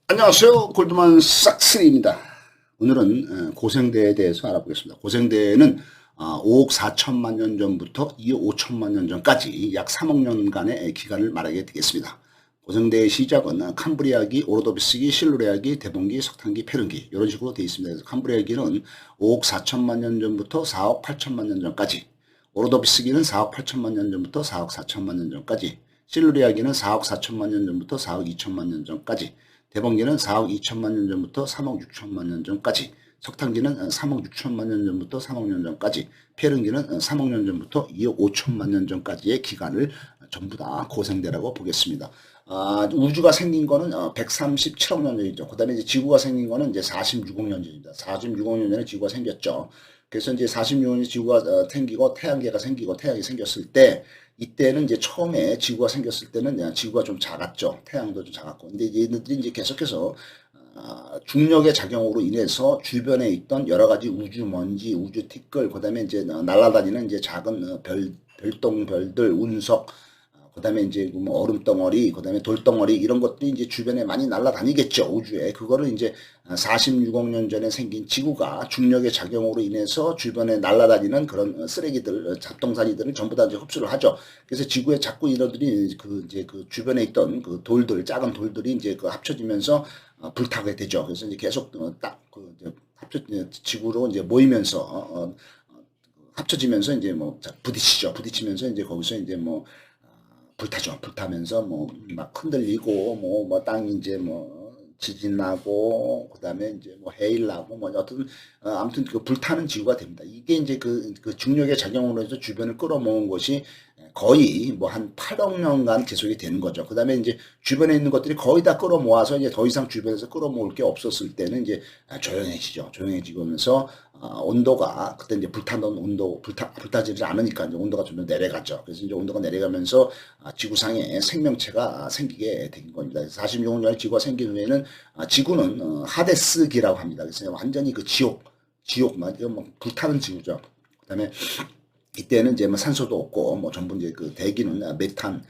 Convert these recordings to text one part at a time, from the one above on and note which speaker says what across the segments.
Speaker 1: 안녕하세요. 골드만 삭스리입니다. 오늘은 고생대에 대해서 알아보겠습니다. 고생대는 5억 4천만 년 전부터 2억 5천만 년 전까지 약 3억 년간의 기간을 말하게 되겠습니다. 고생대의 시작은 캄브리아기, 오로도비스기, 실루레아기, 대봉기, 석탄기, 페른기 이런 식으로 되어 있습니다. 그래서 캄브리아기는 5억 4천만 년 전부터 4억 8천만 년 전까지, 오로도비스기는 4억 8천만 년 전부터 4억 4천만 년 전까지, 실루레아기는 4억 4천만 년 전부터 4억 2천만 년 전까지, 대번기는 4억 2천만 년 전부터 3억 6천만 년 전까지, 석탄기는 3억 6천만 년 전부터 3억 년 전까지, 폐른기는 3억 년 전부터 2억 5천만 년 전까지의 기간을 전부 다 고생대라고 보겠습니다. 우주가 생긴 거는 137억 년 전이죠. 그 다음에 이제 지구가 생긴 거는 이제 46억 년 전입니다. 46억 년 전에 지구가 생겼죠. 그래서 이제 46억 년에 지구가 생기고 태양계가 생기고 태양이 생겼을 때, 이때는 이제 처음에 지구가 생겼을 때는 지구가 좀 작았죠. 태양도 좀 작았고. 근데 얘네들이 이제 계속해서 중력의 작용으로 인해서 주변에 있던 여러 가지 우주 먼지, 우주 티끌, 그다음에 이제 날아다니는 이제 작은 별똥별들, 운석, 그다음에 이제 뭐 얼음 덩어리, 그다음에 돌 덩어리 이런 것들이 이제 주변에 많이 날아다니겠죠, 우주에. 그거를 이제 46억 년 전에 생긴 지구가 중력의 작용으로 인해서 주변에 날아다니는 그런 쓰레기들, 잡동사니들을 전부 다 이제 흡수를 하죠. 그래서 지구에 자꾸 이러들이 이제 그 주변에 있던 그 돌들, 작은 돌들이 이제 그 합쳐지면서 불타게 되죠. 그래서 이제 계속 딱그 지구로 이제 모이면서 합쳐지면서 이제 뭐 부딪히죠. 부딪히면서 이제 거기서 이제 뭐 불타죠. 불타면서 뭐 막 흔들리고 뭐 땅이 이제 뭐 지진 나고 그다음에 이제 뭐 해일 나고 뭐 어떤 아무튼 그 불타는 지구가 됩니다. 이게 이제 그 중력의 작용으로 해서 주변을 끌어모은 것이 거의 뭐 한 8억 년간 계속이 되는 거죠. 그다음에 이제 주변에 있는 것들이 거의 다 끌어모아서 이제 더 이상 주변에서 끌어모을 게 없었을 때는 이제 조용해지죠. 조용해지면서 온도가 그때 이제 불타던 온도 불타지를 않으니까 이제 온도가 좀 내려가죠. 그래서 이제 온도가 내려가면서 지구상에 생명체가 생기게 된 겁니다. 46억 년에 지구가 생긴 후에는 지구는 하데스기라고 합니다. 그래서 완전히 그 지옥 뭐 불타는 지구죠. 그다음에 이때는 이제 뭐 산소도 없고 뭐 전부 이제 그 대기는 메탄,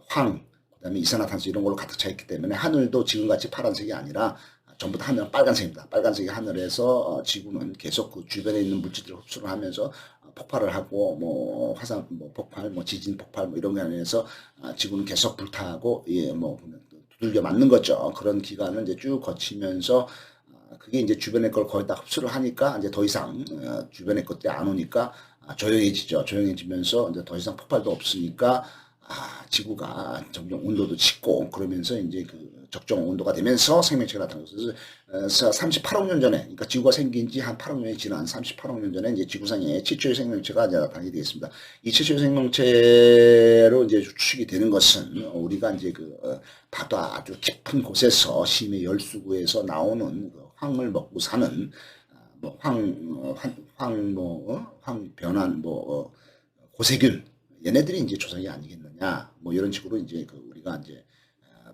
Speaker 1: 황, 그다음에 이산화탄소 이런 걸로 가득 차 있기 때문에 하늘도 지금같이 파란색이 아니라 전부 다 하늘은 빨간색입니다. 빨간색이 하늘에서 지구는 계속 그 주변에 있는 물질들을 흡수를 하면서 폭발을 하고 뭐 화산 뭐 폭발, 뭐 지진 폭발 뭐 이런 거에 의해서 지구는 계속 불타고 뭐 두들겨 맞는 거죠. 그런 기간을 이제 쭉 거치면서 그게 이제 주변의 걸 거의 다 흡수를 하니까 이제 더 이상 주변의 것들이 안 오니까 조용해지죠. 조용해지면서 이제 더 이상 폭발도 없으니까 지구가 점점 온도도 식고 그러면서 이제 그 적정 온도가 되면서 생명체가 나타나는 거죠. 그래서 38억 년 전에, 그러니까 지구가 생긴 지 한 8억 년이 지난 38억 년 전에 이제 지구상에 최초의 생명체가 이제 나타나게 되겠습니다. 이 최초의 생명체로 이제 추측이 되는 것은 우리가 이제 바다 아주 깊은 곳에서 심해 열수구에서 나오는 그 황을 먹고 사는 뭐 황변환 고세균 얘네들이 이제 조상이 아니겠느냐 뭐 이런 식으로 이제 우리가 이제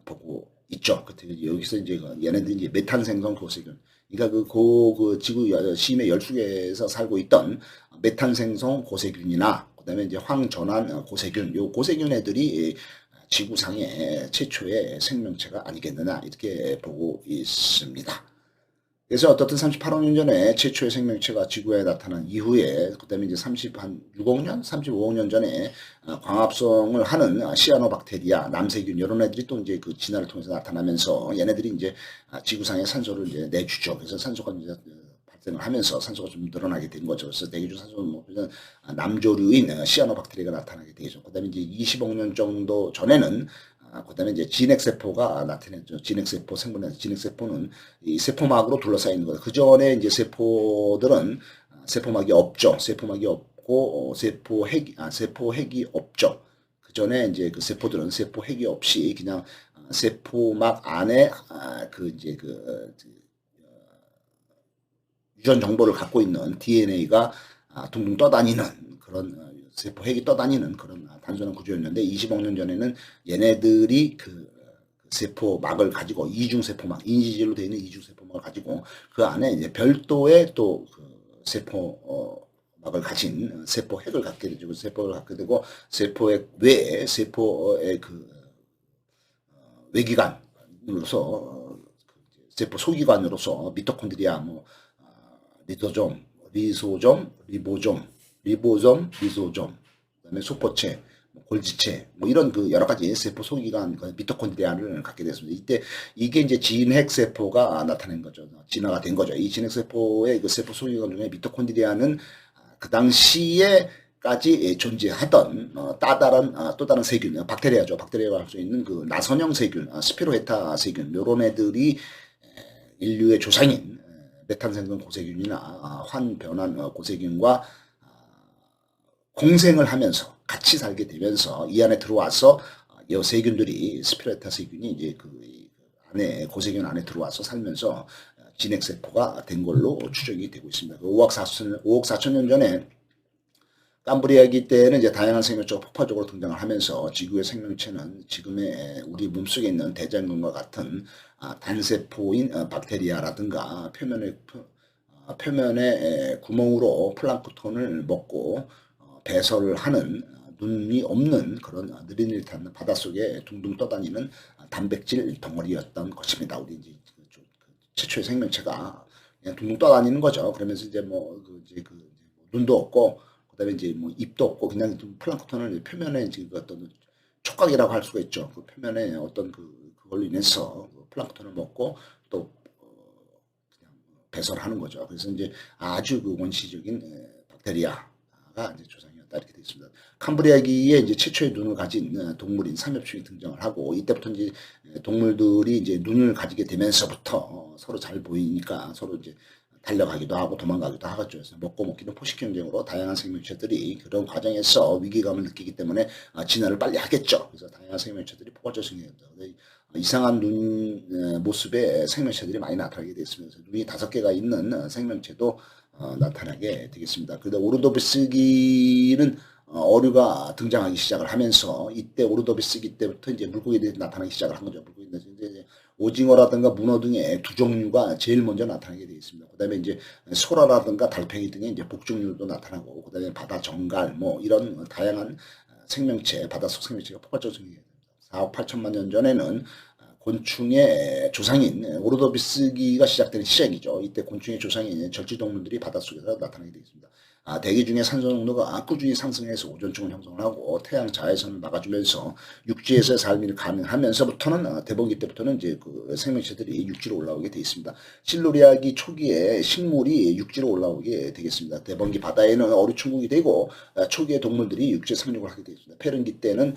Speaker 1: 보고 있죠. 여기서 이제 얘네들이 이제 메탄 생성 고세균, 그러니까 그 지구 심해 열속에서 살고 있던 메탄 생성 고세균이나 그다음에 이제 황전환 고세균, 요 고세균 애들이 지구상의 최초의 생명체가 아니겠느냐 이렇게 보고 있습니다. 그래서 어떻든 38억 년 전에 최초의 생명체가 지구에 나타난 이후에 그다음에 이제 36억 년, 35억 년 전에 광합성을 하는 시아노박테리아, 남세균 이런 애들이 또 이제 그 진화를 통해서 나타나면서 얘네들이 이제 지구상에 산소를 이제 내주죠. 그래서 산소가 이제 발생을 하면서 산소가 좀 늘어나게 된 거죠. 그래서 대기 중 산소는 뭐 남조류인 시아노박테리아가 나타나게 되죠. 그다음에 이제 20억 년 정도 전에는 그다음에 이제 진핵세포가 나타났죠. 진핵세포 생분해 진핵세포는 이 세포막으로 둘러싸여 있는 거예요. 그 전에 이제 세포들은 세포막이 없죠. 세포막이 없고 세포핵이 없죠. 그 전에 이제 그 세포들은 세포핵이 없이 그냥 세포막 안에 그 이제 유전 정보를 갖고 있는 DNA가 둥둥 떠다니는 그런 세포핵이 떠다니는 그런 단순한 구조였는데 20억 년 전에는 얘네들이 그 세포막을 가지고 이중세포막, 인지질로 되어 있는 이중세포막을 가지고 그 안에 이제 별도의 또 그 세포막을 가진 세포핵을 갖게 되죠. 세포를 갖게 되고 세포핵 외에 세포의 그 외기관으로서 세포 소기관으로서 미토콘드리아, 리소좀, 리보좀, 리소좀, 그다음에 수포체, 골지체, 이런 그 여러 가지 세포 소기관 미토콘드리아를 갖게 됐습니다. 이때 이게 이제 진핵 세포가 나타낸 거죠. 진화가 된 거죠. 이 진핵 세포의 그 세포 소기관 중에 미토콘드리아는 그 당시에까지 존재하던 또 다른 세균, 박테리아죠. 박테리아가 할 수 있는 그 나선형 세균, 스피로헤타 세균, 요런 애들이 인류의 조상인 메탄생성 고세균이나 환변환 고세균과 공생을 하면서 같이 살게 되면서 이 안에 들어와서 이 세균들이 스피로헤타 세균이 이제 그 안에 고세균 안에 들어와서 살면서 진핵세포가 된 걸로 추정이 되고 있습니다. 5억 4천 년 전에 캄브리아기 때는 이제 다양한 생명체가 폭발적으로 등장을 하면서 지구의 생명체는 지금의 우리 몸속에 있는 대장균과 같은 단세포인 박테리아라든가 표면에 구멍으로 플랑크톤을 먹고 배설을 하는 눈이 없는 그런 느릿느릿한 바닷속에 둥둥 떠다니는 단백질 덩어리였던 것입니다. 우리 이제 최초의 생명체가 그냥 둥둥 떠다니는 거죠. 그러면서 이제 눈도 없고 그다음에 이제 입도 없고 그냥 플랑크톤을 표면에 이제 어떤 촉각이라고 할 수가 있죠. 그 표면에 어떤 그걸로 인해서 플랑크톤을 먹고 또 그냥 배설하는 거죠. 그래서 이제 아주 원시적인 박테리아가 이제 조상이었다 이렇게 되어 있습니다. 캄브리아기에 이제 최초의 눈을 가진 동물인 삼엽충이 등장을 하고 이때부터 이제 동물들이 이제 눈을 가지게 되면서부터 서로 잘 보이니까 서로 이제 달려가기도 하고 도망가기도 하겠죠. 그래서 먹고 먹기는 포식 경쟁으로 다양한 생명체들이 그런 과정에서 위기감을 느끼기 때문에 진화를 빨리 하겠죠. 그래서 다양한 생명체들이 포괄적 생겨납니다. 이상한 눈 모습의 생명체들이 많이 나타나게 되었습니다. 눈이 5개가 있는 생명체도 나타나게 되겠습니다. 그런데 오르도비스기는 어류가 등장하기 시작을 하면서 이때 오르도비스기 때부터 이제 물고기들이 나타나기 시작을 한 거죠. 물고기들 이제 오징어라든가 문어 등의 두 종류가 제일 먼저 나타나게 되어 있습니다. 그 다음에 이제 소라라든가 달팽이 등의 이제 복종류도 나타나고, 그 다음에 바다 정갈, 이런 다양한 생명체, 바닷속 생명체가 폭발적으로 생깁니다. 4억 8천만 년 전에는 곤충의 조상인 오르도비스기가 시작되는 시작이죠. 이때 곤충의 조상인 절지동물들이 바닷속에서 나타나게 되어 있습니다. 대기 중에 산소 농도가 꾸준히 상승해서 오존층을 형성을 하고 태양 자외선을 막아주면서 육지에서 삶이 가능하면서부터는 대번기 때부터는 이제 그 생명체들이 육지로 올라오게 되어 있습니다. 실루리아기 초기에 식물이 육지로 올라오게 되겠습니다. 대번기 바다에는 어류충국이 되고 초기의 동물들이 육지 상륙을 하게 되어 있습니다. 페른기 때는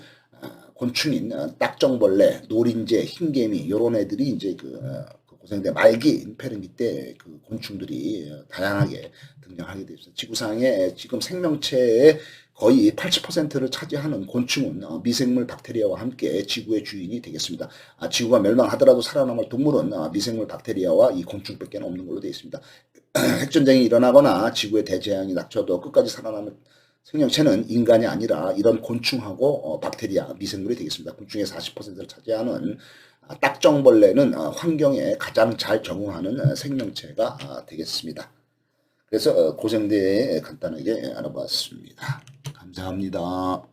Speaker 1: 곤충인 딱정벌레, 노린재, 흰개미 이런 애들이 이제 고생대 말기인 페른기 때 그 곤충들이 다양하게 등장하게 되었습니다. 지구상의 지금 생명체의 거의 80%를 차지하는 곤충은 미생물 박테리아와 함께 지구의 주인이 되겠습니다. 지구가 멸망하더라도 살아남을 동물은 미생물 박테리아와 이 곤충밖에 없는 걸로 되어 있습니다. 핵전쟁이 일어나거나 지구에 대재앙이 닥쳐도 끝까지 살아남을 생명체는 인간이 아니라 이런 곤충하고 박테리아, 미생물이 되겠습니다. 곤충의 40%를 차지하는 딱정벌레는 환경에 가장 잘 적응하는 생명체가 되겠습니다. 그래서 고생대에 간단하게 알아봤습니다. 감사합니다.